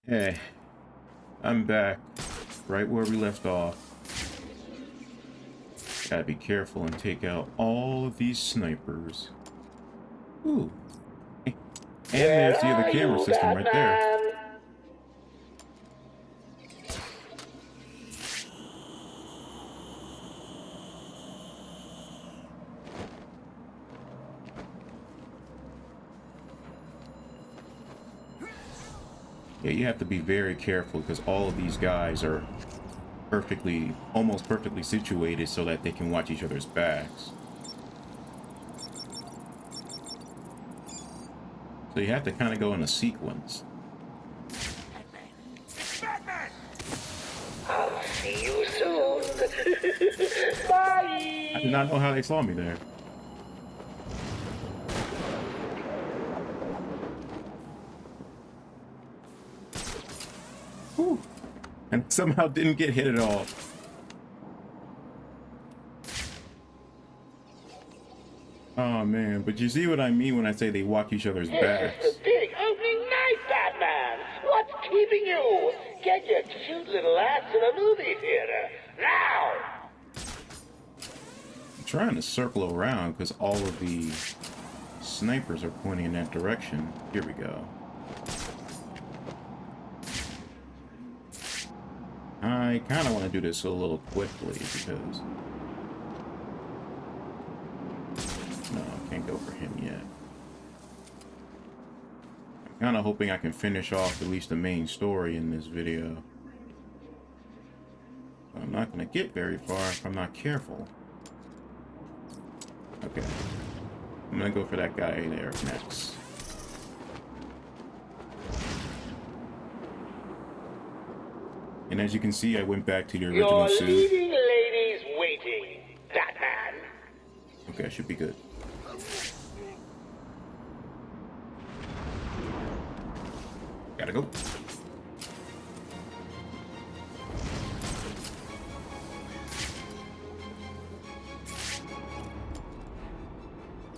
Hey, I'm back, right where we left off. Gotta be careful and take out all of these snipers. Ooh. And Where there's the other are camera you, system right there. Batman? Yeah, you have to be very careful because all of these guys are almost perfectly situated so that they can watch each other's backs. So you have to kind of go in a sequence. I'll see you soon. Bye. I did not know how they saw me there. Whew. And somehow didn't get hit at all. Oh man, but you see what I mean when I say they watch each other's backs. This is the big opening night, Batman. What's keeping you? Get your cute little ass to the movie theater now. I'm trying to circle around because all of the snipers are pointing in that direction. Here we go. I kind of want to do this a little quickly because... No, I can't go for him yet. I'm kind of hoping I can finish off at least the main story in this video. I'm not going to get very far if I'm not careful. Okay. I'm going to go for that guy there next. And as you can see, I went back to the original Your suit. leading lady's waiting, Batman. Okay, I should be good. Gotta go.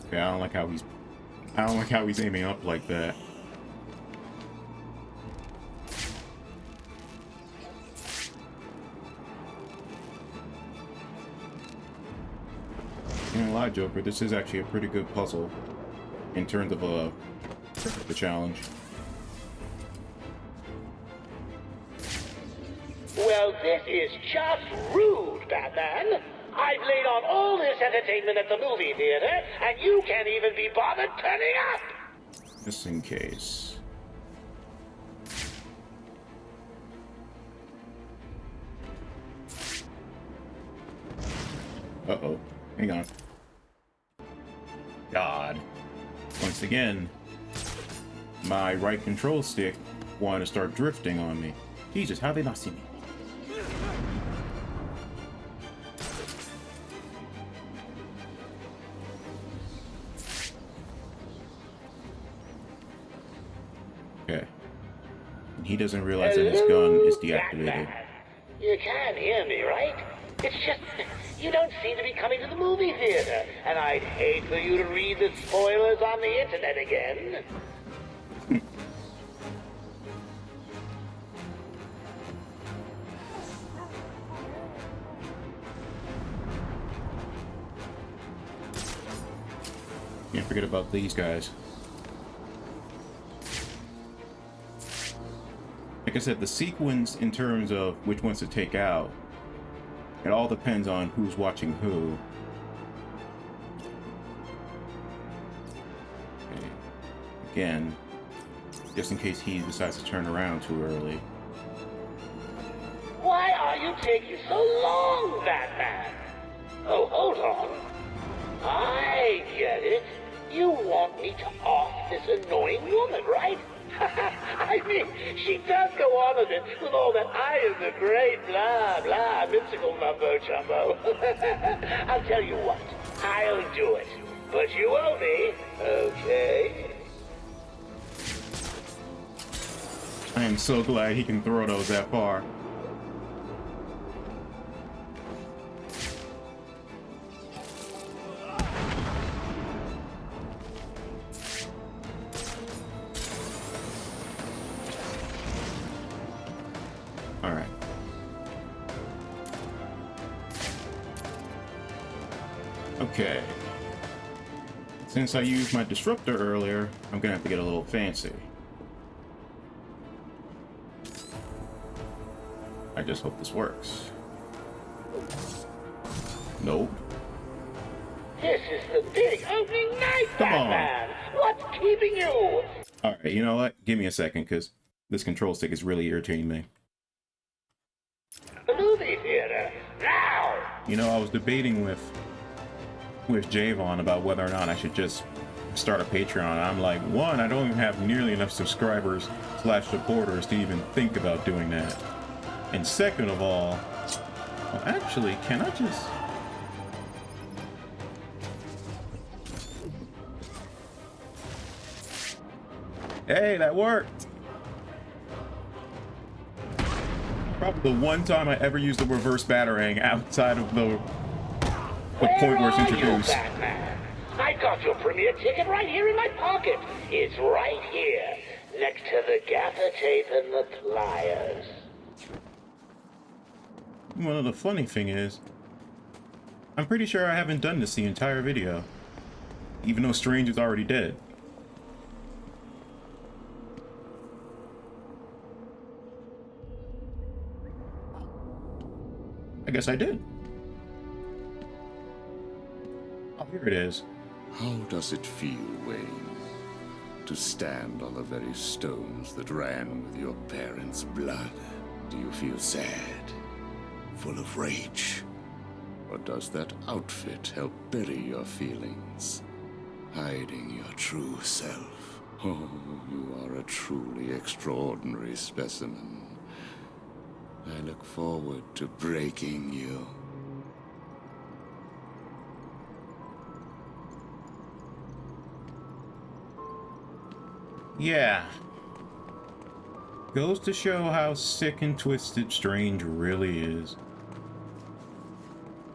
Okay, I don't like how he's aiming up like that. Can't lie, Joker, this is actually a pretty good puzzle in terms of the challenge. Well, this is just rude, Batman. I've laid on all this entertainment at the movie theater, and you can't even be bothered turning up. Just in case. Uh-oh. Hang on. God. Once again, my right control stick wanted to start drifting on me. Jesus, how they not see me? Okay. And he doesn't realize that his gun is deactivated. Batman. You can hear me, right? It's just, you don't seem to be coming to the movie theater, and I'd hate for you to read the spoilers on the internet again. Can't forget about these guys. Like I said, the sequence in terms of which ones to take out, it all depends on who's watching who. Okay. Again, just in case he decides to turn around too early. Why are you taking so long, Batman? Oh, hold on. I get it. You want me to off this annoying woman, right? I mean, she does go on with it with all that I am the great blah blah mystical mumbo jumbo. I'll tell you what, I'll do it. But you owe me, okay? I am so glad he can throw those that far. Alright. Okay. Since I used my disruptor earlier, I'm gonna have to get a little fancy. I just hope this works. Nope. This is the big opening night, Come on. Batman! What's keeping you? Alright, you know what? Give me a second, because this control stick is really irritating me. The movie theater, now! You know, I was debating with Javon about whether or not I should just start a Patreon. I'm like, one, I don't even have nearly enough subscribers / supporters to even think about doing that. And second of all, well, actually, can I just... Hey, that worked! Probably the one time I ever used the reverse batarang outside of the point where it's introduced. Batman? I got your premiere ticket right here in my pocket. It's right here, next to the gaffer tape and the pliers. Well, the funny thing is, I'm pretty sure I haven't done this the entire video, even though Strange is already dead. I guess I did. Oh, here it is. How does it feel, Wayne, to stand on the very stones that ran with your parents' blood? Do you feel sad, full of rage? Or does that outfit help bury your feelings, hiding your true self? Oh, you are a truly extraordinary specimen. I look forward to breaking you. Yeah. Goes to show how sick and twisted Strange really is.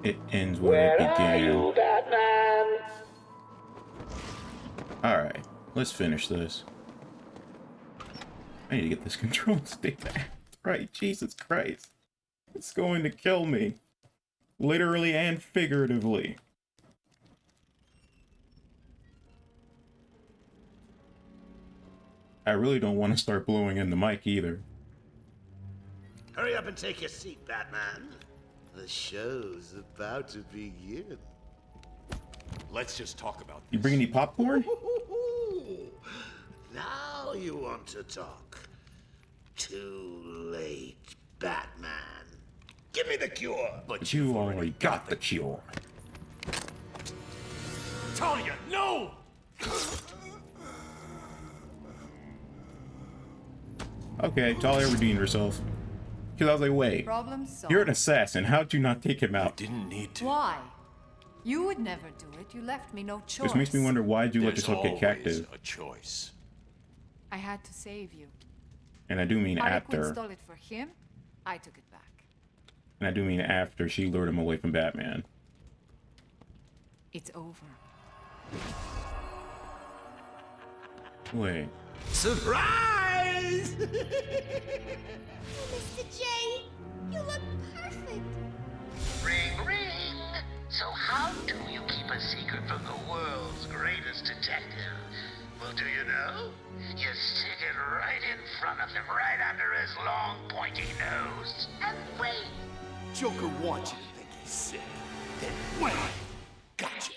It ends where it began. Where are you, Batman? Alright, let's finish this. I need to get this control stick back. Right, Jesus Christ. It's going to kill me. Literally and figuratively. I really don't want to start blowing in the mic either. Hurry up and take your seat, Batman. The show's about to begin. Let's just talk about You this. bring any popcorn? Now you want to talk. Too late, Batman. Give me the cure. But you already got the cure. Talia, no! Okay, Talia redeemed herself. Because I was like, wait, Problem solved. you're an assassin. How'd you not take him out? Didn't need to. Why? You would never do it. You left me no choice. This makes me wonder, why'd you let There's yourself get always captive? a choice. I had to save you. And I do mean Harlequin after. stole it for him. I took it back. And I do mean after she lured him away from Batman. It's over. Wait. Surprise! Mr. J, you look perfect. Ring, ring. So how do you keep a secret from the world's greatest detective? Well, do you know? You stick it right in front of him, right under his long, pointy nose, and wait. Joker wants you to think he's sick. Then wham! Gotcha.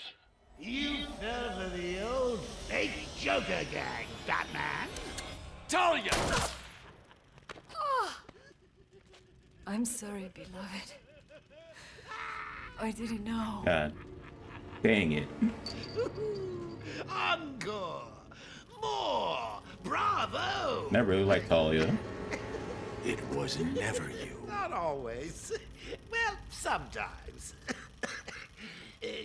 You fell for the old fake Joker gang, Batman. Talia! I'm sorry, beloved. I didn't know. God. Dang it. Encore! More! Bravo! I really like Talia. It was never you. Not always. Well, sometimes.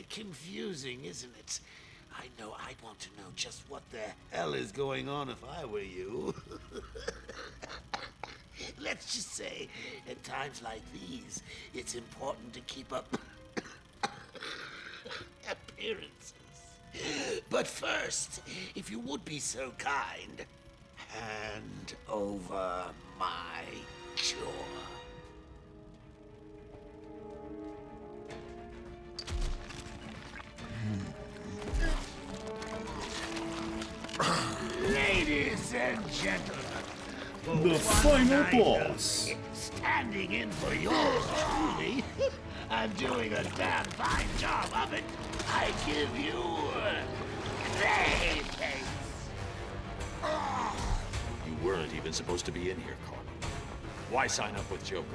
Confusing, isn't it? I know I'd want to know just what the hell is going on if I were you. Let's just say, at times like these, it's important to keep up appearances. But first, if you would be so kind, hand over my cure. gentlemen, for The one final night boss. of standing in for yours truly, and doing a damn fine job of it, I give you Clayface. You weren't even supposed to be in here, Carl. Why sign up with Joker?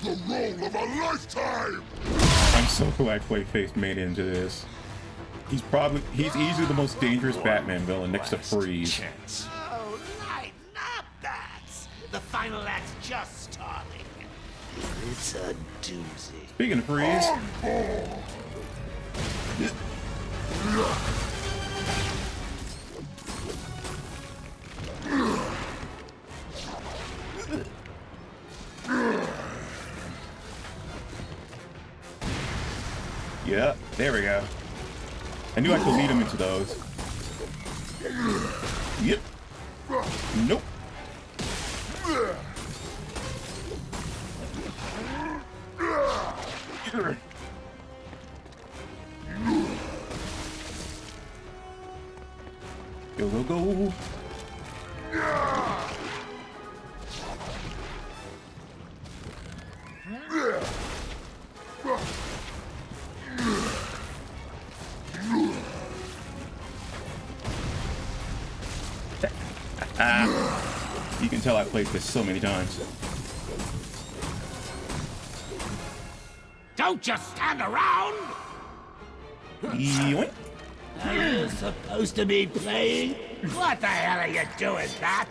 The role of a lifetime! I'm so glad Clayface made it into this. He's easily the most dangerous Batman villain next to Last Freeze. chance. Oh, lighten up, bats. The final act's just starting. It's a doozy. Speaking of Freeze, yeah, there we go. I knew I could lead him into those. Yep. Nope. Go, go, go. You can tell I played this so many times. Don't just stand around! Yoink. Are you supposed to be playing? What the hell are you doing, bats?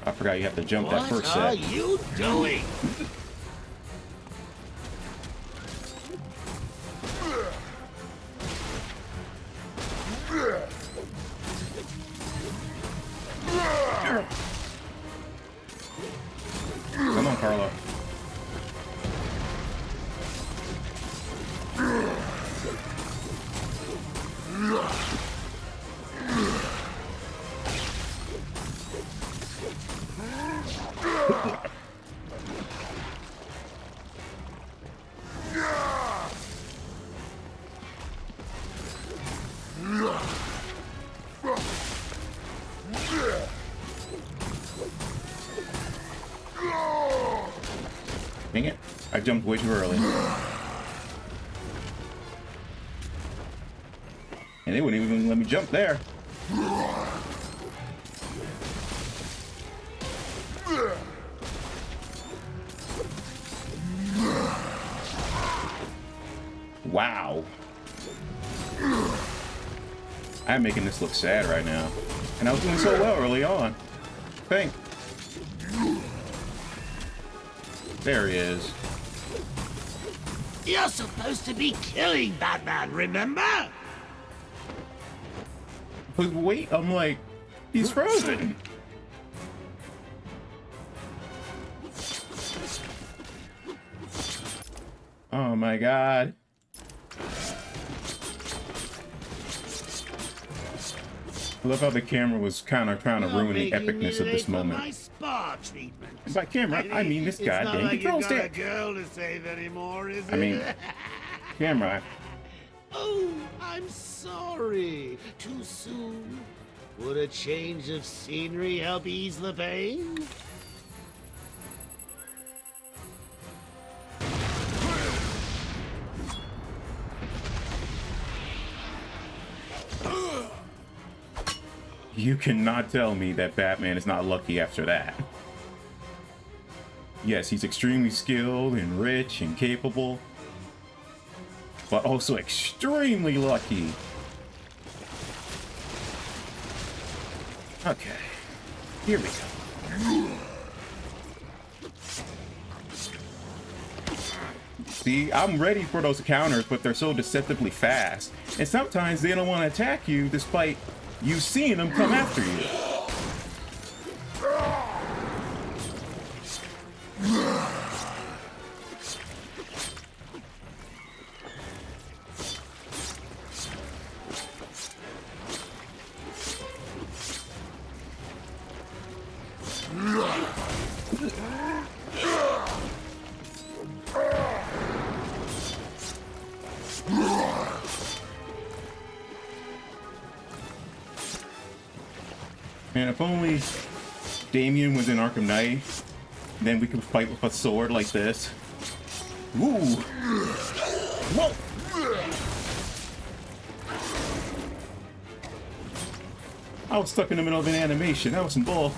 I forgot you have to jump that first What are set. you doing? Come on, Carlo. Dang it. I jumped way too early. And they wouldn't even let me jump there. Wow. I'm making this look sad right now. And I was doing so well early on. Thank. There he is. You're supposed to be killing Batman, remember? But wait, I'm like, he's frozen. Oh my god. I love how the camera was kind of trying to ruin the epicness of this moment. My spa treatment. And by camera, I mean this goddamn like control you got a stick. girl to save anymore, is it? I mean, camera. Oh, I'm sorry. Too soon. Would a change of scenery help ease the pain? You cannot tell me that Batman is not lucky after that. Yes, he's extremely skilled and rich and capable, but also extremely lucky. Okay, here we go. See, I'm ready for those counters, but they're so deceptively fast. And sometimes they don't want to attack you despite you seeing them come after you. And if only Damien was in Arkham Knight, then we could fight with a sword like this. Ooh! Whoa! I was stuck in the middle of an animation. That was some bull.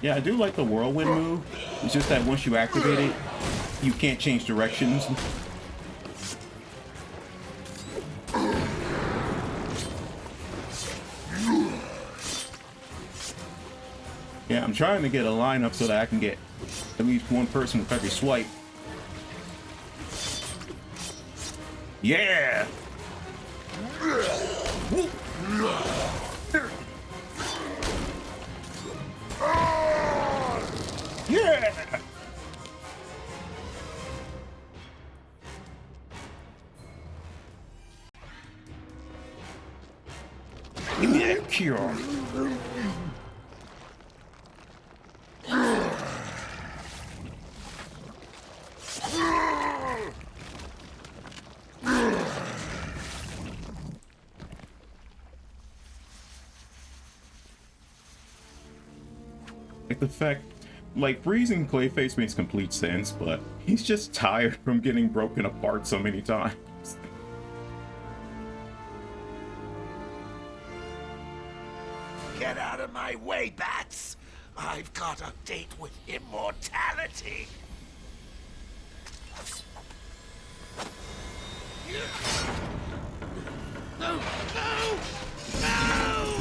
Yeah, I do like the whirlwind move. It's just that once you activate it, you can't change directions. Yeah, I'm trying to get a lineup so that I can get at least one person with every swipe. Yeah! Yeah! Give me that cure. Like the fact, like, freezing Clayface makes complete sense, but he's just tired from getting broken apart so many times. Get out of my way, bats! I've got a date with immortality! No! No! No!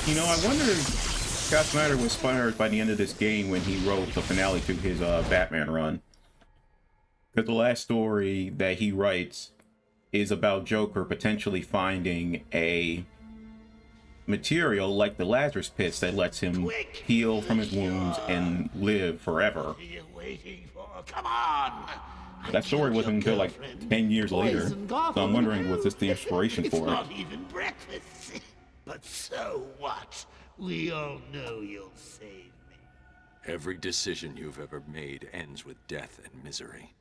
You know, I wonder if Scott Snyder was inspired by the end of this game when he wrote the finale to his Batman run. Because the last story that he writes is about Joker potentially finding a material like the Lazarus Pits that lets him heal from his wounds and live forever. What are you waiting for? Come on! That story wasn't until like 10 years later, so I'm wondering, was this the inspiration It's for it? not even breakfast. But so what? We all know you'll save me. Every decision you've ever made ends with death and misery.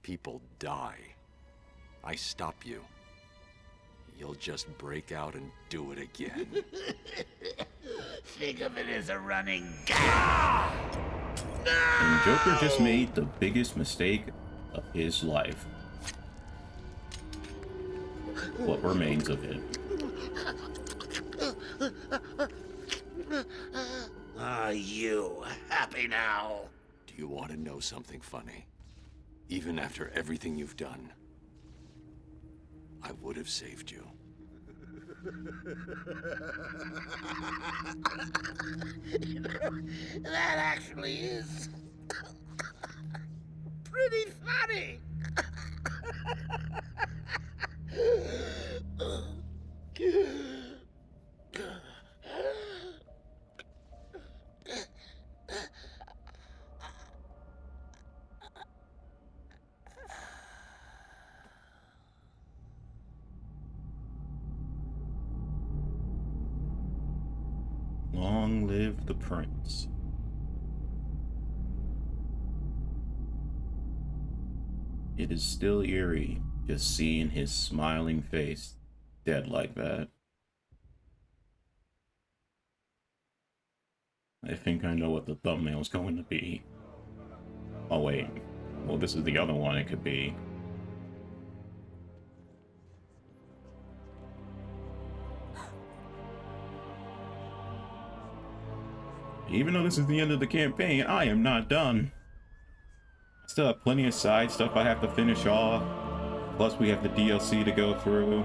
People die. I stop you. You'll just break out and do it again. Think of it as a running gag. And Joker just made the biggest mistake of his life. What remains of it? Are you happy now? Do you want to know something funny? Even after everything you've done, I would have saved you. That actually is pretty funny. Long live the prince. It is still eerie just seeing his smiling face dead like that. I think I know what the thumbnail's going to be. Oh wait, well this is the other one it could be. Even though this is the end of the campaign, I am not done. I still have plenty of side stuff I have to finish off. Plus we have the DLC to go through.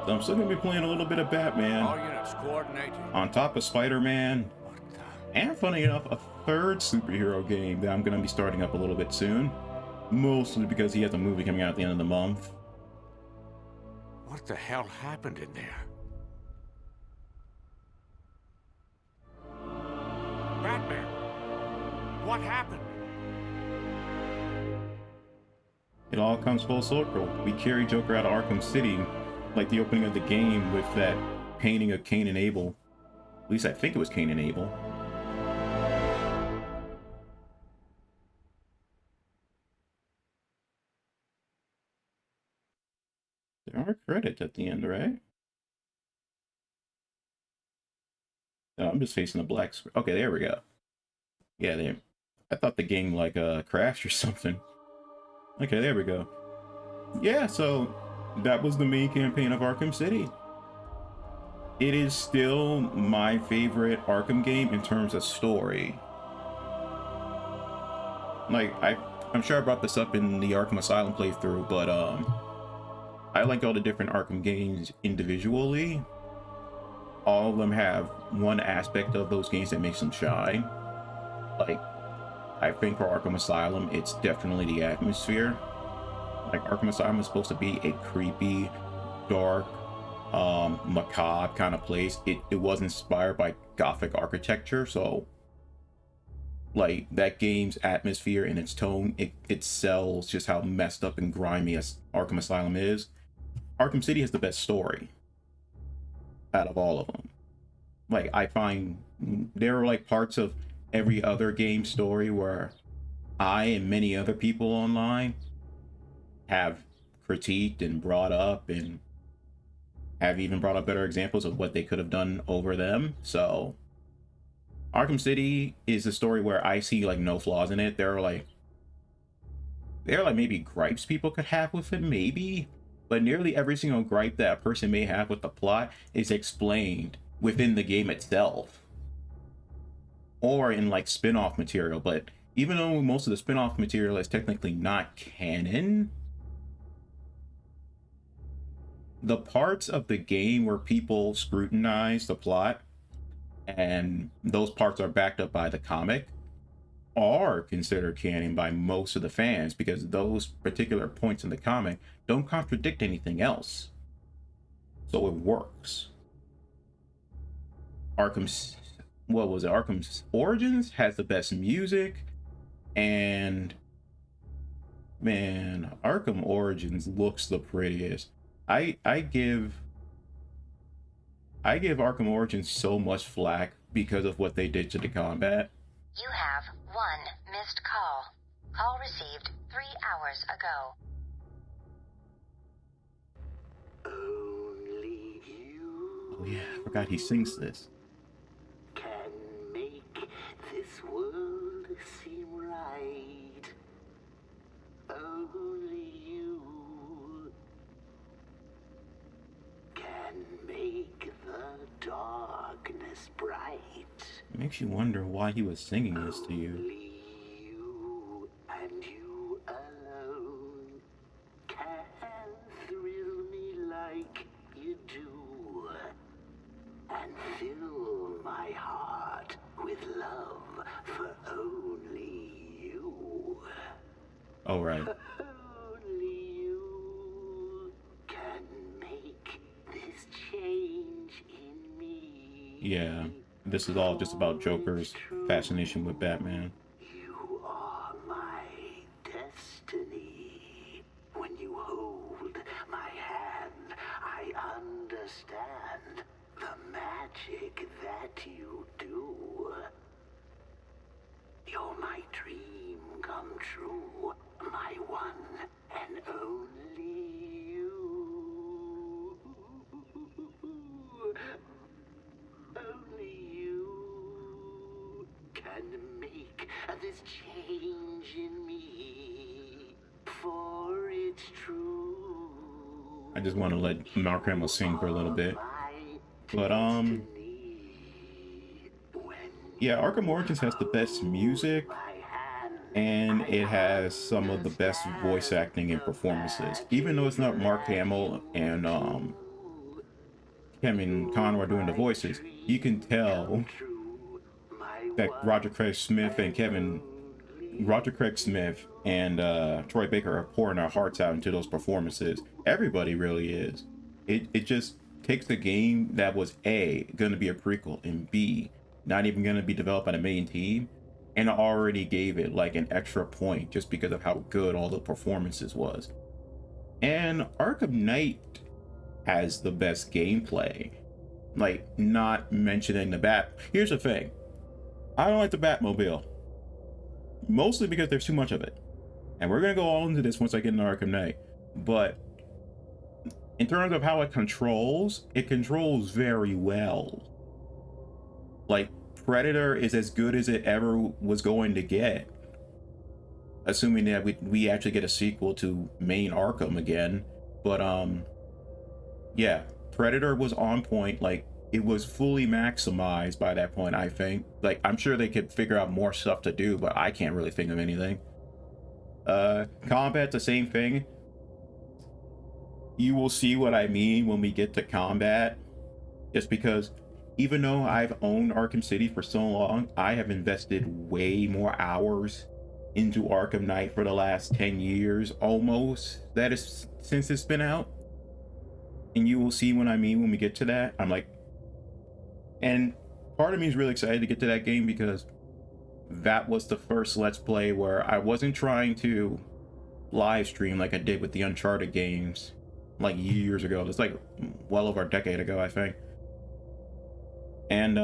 So I'm still going to be playing a little bit of Batman. All units coordinating. On top of Spider-Man. And funny enough, a third superhero game that I'm going to be starting up a little bit soon. Mostly because he has a movie coming out at the end of the month. What the hell happened in there? Batman, what happened? It all comes full circle. We carry Joker out of Arkham City like the opening of the game with that painting of Cain and Abel. At least I think it was Cain and Abel. There are credits at the end, right? No, I'm just facing a black screen. Okay, there we go. Yeah, there. I thought the game like crashed or something. Okay, there we go. Yeah, so that was the main campaign of Arkham City. It is still my favorite Arkham game in terms of story. Like I'm sure I brought this up in the Arkham Asylum playthrough, but I like all the different Arkham games individually. All of them have one aspect of those games that makes them shine. Like, I think for Arkham Asylum, it's definitely the atmosphere. Like, Arkham Asylum is supposed to be a creepy, dark, macabre kind of place. It was inspired by Gothic architecture, so like that game's atmosphere and its tone, it sells just how messed up and grimy as Arkham Asylum is. Arkham City has the best story out of all of them. Like, I find there are like parts of every other game story where I and many other people online have critiqued and brought up and have even brought up better examples of what they could have done over them. So Arkham City is a story where I see like no flaws in it. There are like maybe gripes people could have with it, maybe, but nearly every single gripe that a person may have with the plot is explained within the game itself or in like spin-off material. But even though most of the spin-off material is technically not canon, the parts of the game where people scrutinize the plot and those parts are backed up by the comic are considered canon by most of the fans, because those particular points in the comic don't contradict anything else, so it works. Arkham's Origins has the best music, and man, Arkham Origins looks the prettiest. I give Arkham Origins so much flack because of what they did to the combat. You have one missed call. Call received 3 hours ago. Only you Oh yeah, I forgot he sings this. can make this world seem right. Only you can make the darkness bright. It makes you wonder why he was singing this to you. Only you and you alone can thrill me like you do, and fill my heart with love for only you. Oh right. Only you can make this change in me. Yeah, this is all just about Joker's fascination with Batman. You are my destiny. When you hold my hand, I understand the magic that you do. You're my dream come true, my one and only you. Only you can make this change in me, for it's true. I just want to let Mark Hamill sing for a little bit. But yeah, Arkham Origins has the best music, and it has some of the best voice acting and performances. Even though it's not Mark Hamill and Kevin Conroy doing the voices, you can tell that Roger Craig Smith and Troy Baker are pouring their hearts out into those performances. Everybody really is. It just takes the game that was A, gonna be a prequel, and B, not even gonna be developed by the main team, and already gave it like an extra point just because of how good all the performances was. And Arkham Knight has the best gameplay. Like, not mentioning the Bat. Here's the thing. I don't like the Batmobile. Mostly because there's too much of it. And we're going to go all into this once I get into Arkham Knight. But in terms of how it controls very well. Like, Predator is as good as it ever was going to get. Assuming that we actually get a sequel to main Arkham again. But, yeah, Predator was on point. Like, it was fully maximized by that point, I think. Like, I'm sure they could figure out more stuff to do, but I can't really think of anything. Combat, the same thing. You will see what I mean when we get to combat. Just because even though I've owned Arkham City for so long, I have invested way more hours into Arkham Knight for the last 10 years almost. That is since it's been out. And you will see what I mean when we get to that. I'm like, and part of me is really excited to get to that game because that was the first Let's Play where I wasn't trying to live stream like I did with the Uncharted games like years ago. It's like well over a decade ago, I think. And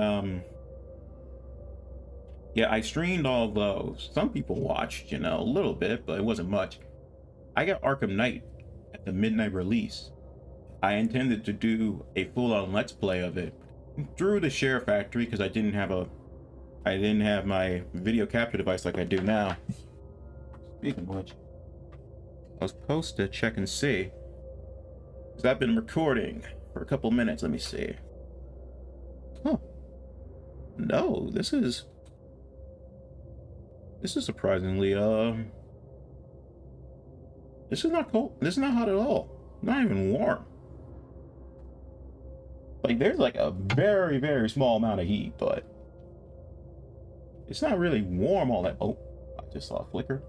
yeah, I streamed all of those. Some people watched, you know, a little bit, but it wasn't much. I got Arkham Knight at the midnight release. I intended to do a full-on Let's Play of it through the Share Factory because I didn't have my video capture device like I do now. Speaking of which, I was supposed to check and see because I've been recording for a couple minutes. Let me see. Huh. No, this is surprisingly this is not cold. This is not hot at all. Not even warm. Like, there's like a very, very small amount of heat, but it's not really warm all that. Oh, I just saw a flicker.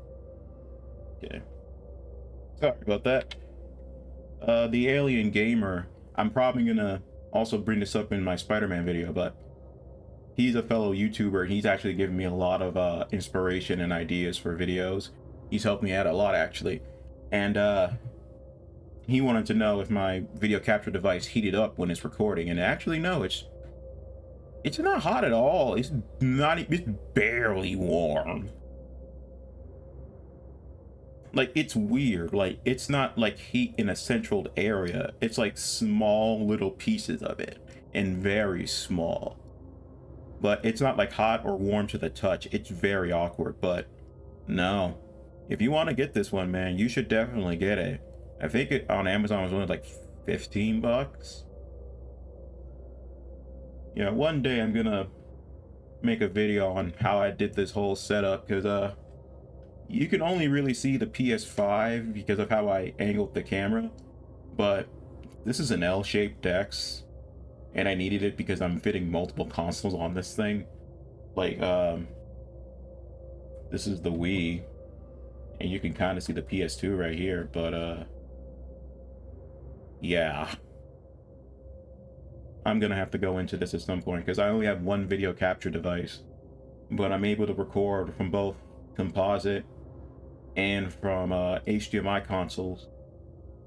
Okay. Sorry about that. The Alien Gamer, I'm probably gonna also bring this up in my Spider-Man video, but he's a fellow YouTuber and he's actually given me a lot of inspiration and ideas for videos. He's helped me out a lot, actually. And he wanted to know if my video capture device heated up when it's recording, and actually no, it's not hot at all. It's barely warm. Like, it's weird. Like, it's not like heat in a central area. It's like small little pieces of it, and very small. But it's not like hot or warm to the touch. It's very awkward. But no, if you want to get this one, man, you should definitely get it. I think it on Amazon was only like $15. Yeah, one day I'm gonna make a video on how I did this whole setup, because you can only really see the PS5 because of how I angled the camera, but this is an L-shaped Dex and I needed it because I'm fitting multiple consoles on this thing. Like, this is the Wii and you can kind of see the PS2 right here, but yeah, I'm gonna have to go into this at some point because I only have one video capture device, but I'm able to record from both composite and from HDMI consoles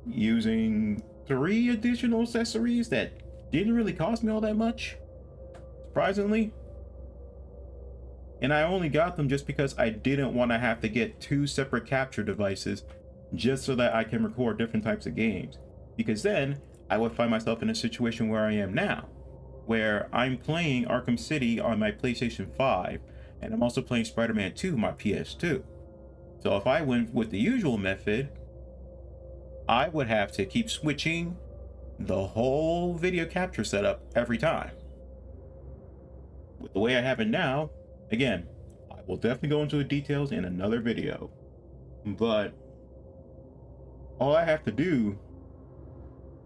using 3 additional accessories that didn't really cost me all that much, surprisingly. And I only got them just because I didn't want to have to get 2 separate capture devices just so that I can record different types of games. Because then I would find myself in a situation where I am now, where I'm playing Arkham City on my PlayStation 5, and I'm also playing Spider-Man 2 on my PS2. So if I went with the usual method, I would have to keep switching the whole video capture setup every time. With the way I have it now, again, I will definitely go into the details in another video, but all I have to do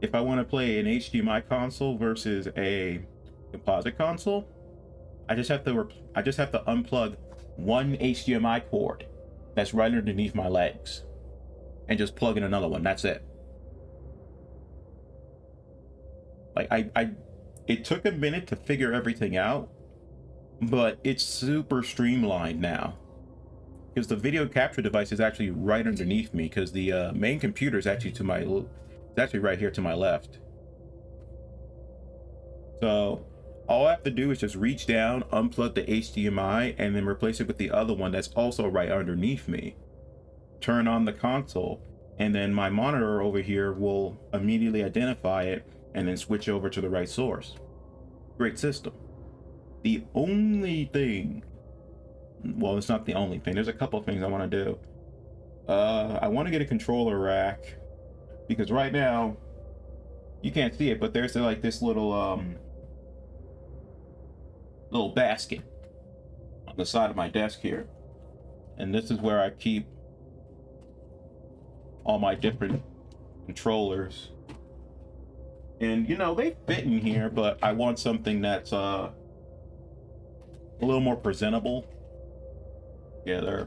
if I want to play an HDMI console versus a composite console, I just have to unplug one HDMI cord that's right underneath my legs and just plug in another one. That's it. Like, it took a minute to figure everything out, but it's super streamlined now because the video capture device is actually right underneath me, because the main computer is actually right here to my left. So all I have to do is just reach down, unplug the HDMI, and then replace it with the other one that's also right underneath me. Turn on the console, and then my monitor over here will immediately identify it and then switch over to the right source. Great system. The only thing, well, it's not the only thing. There's a couple of things I want to do. I want to get a controller rack, because right now you can't see it, but there's like this little little basket on the side of my desk here, and this is where I keep all my different controllers. And you know, they fit in here, but I want something that's a little more presentable. Yeah,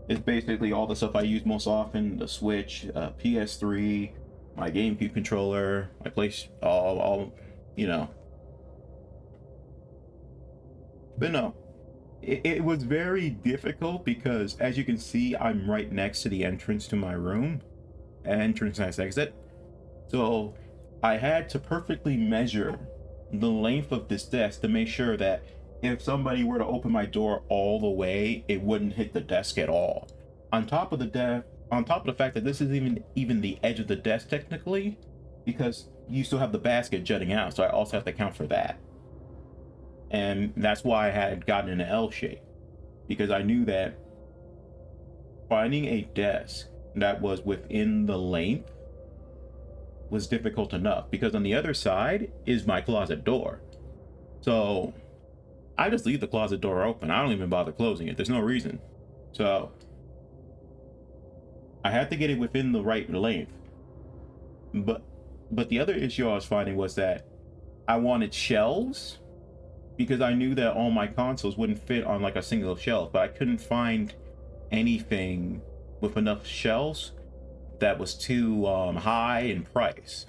it's basically all the stuff I use most often: the Switch, PS3, my GameCube controller, my place, all, you know. But no, it was very difficult because, as you can see, I'm right next to the entrance to my room, entrance and exit. So I had to perfectly measure the length of this desk to make sure that if somebody were to open my door all the way, it wouldn't hit the desk at all. On top of the fact that this is even the edge of the desk technically, because you still have the basket jutting out, so I also have to account for that. And that's why I had gotten an L shape, because I knew that finding a desk that was within the length was difficult enough, because on the other side is my closet door. So I just leave the closet door open. I don't even bother closing it. There's no reason. So I had to get it within the right length. But the other issue I was finding was that I wanted shelves, because I knew that all my consoles wouldn't fit on like a single shelf, but I couldn't find anything with enough shelves that was too high in price.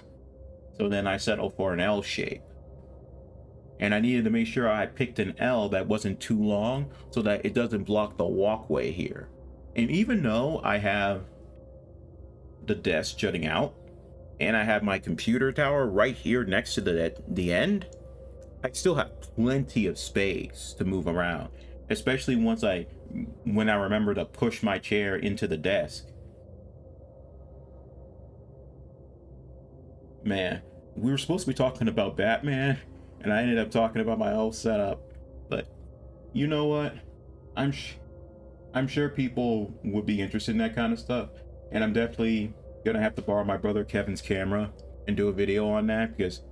So then I settled for an L shape. And I needed to make sure I picked an L that wasn't too long so that it doesn't block the walkway here. And even though I have the desk jutting out and I have my computer tower right here next to the end, I still have plenty of space to move around, especially when I remember to push my chair into the desk. Man, we were supposed to be talking about Batman, and I ended up talking about my old setup. But you know what? I'm sure people would be interested in that kind of stuff, and I'm definitely gonna have to borrow my brother Kevin's camera and do a video on that, because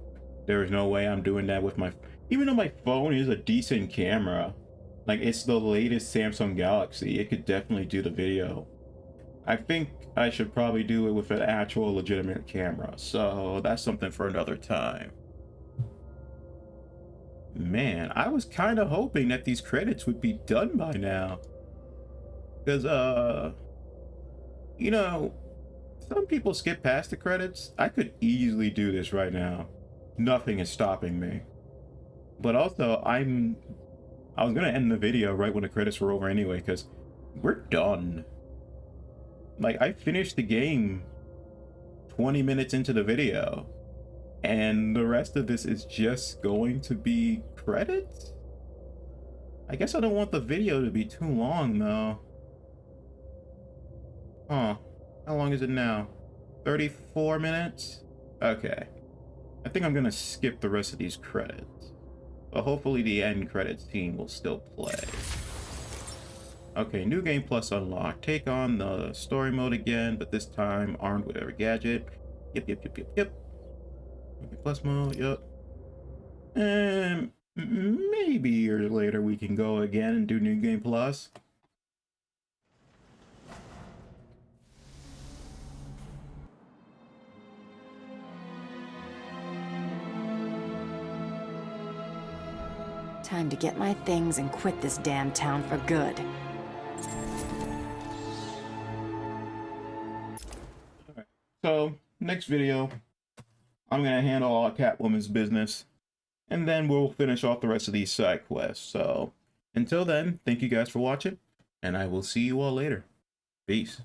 there is no way I'm doing that with my, even though my phone is a decent camera, like it's the latest Samsung Galaxy, it could definitely do the video. I think I should probably do it with an actual legitimate camera, so that's something for another time. Man, I was kind of hoping that these credits would be done by now, because you know, some people skip past the credits. I could easily do this right now. Nothing is stopping me. But also, I was gonna end the video right when the credits were over anyway, because we're done. Like, I finished the game 20 minutes into the video, and the rest of this is just going to be credits? I guess I don't want the video to be too long, though. Huh. How long is it now? 34 minutes? Okay. I think I'm gonna skip the rest of these credits. But hopefully the end credits scene will still play. Okay, new game plus unlocked. Take on the story mode again, but this time armed with every gadget. Yep. Plus mode, yep. And maybe years later we can go again and do new game plus. Time to get my things and quit this damn town for good. Alright, so next video, I'm gonna handle all Catwoman's business, and then we'll finish off the rest of these side quests. So until then, thank you guys for watching, and I will see you all later. Peace.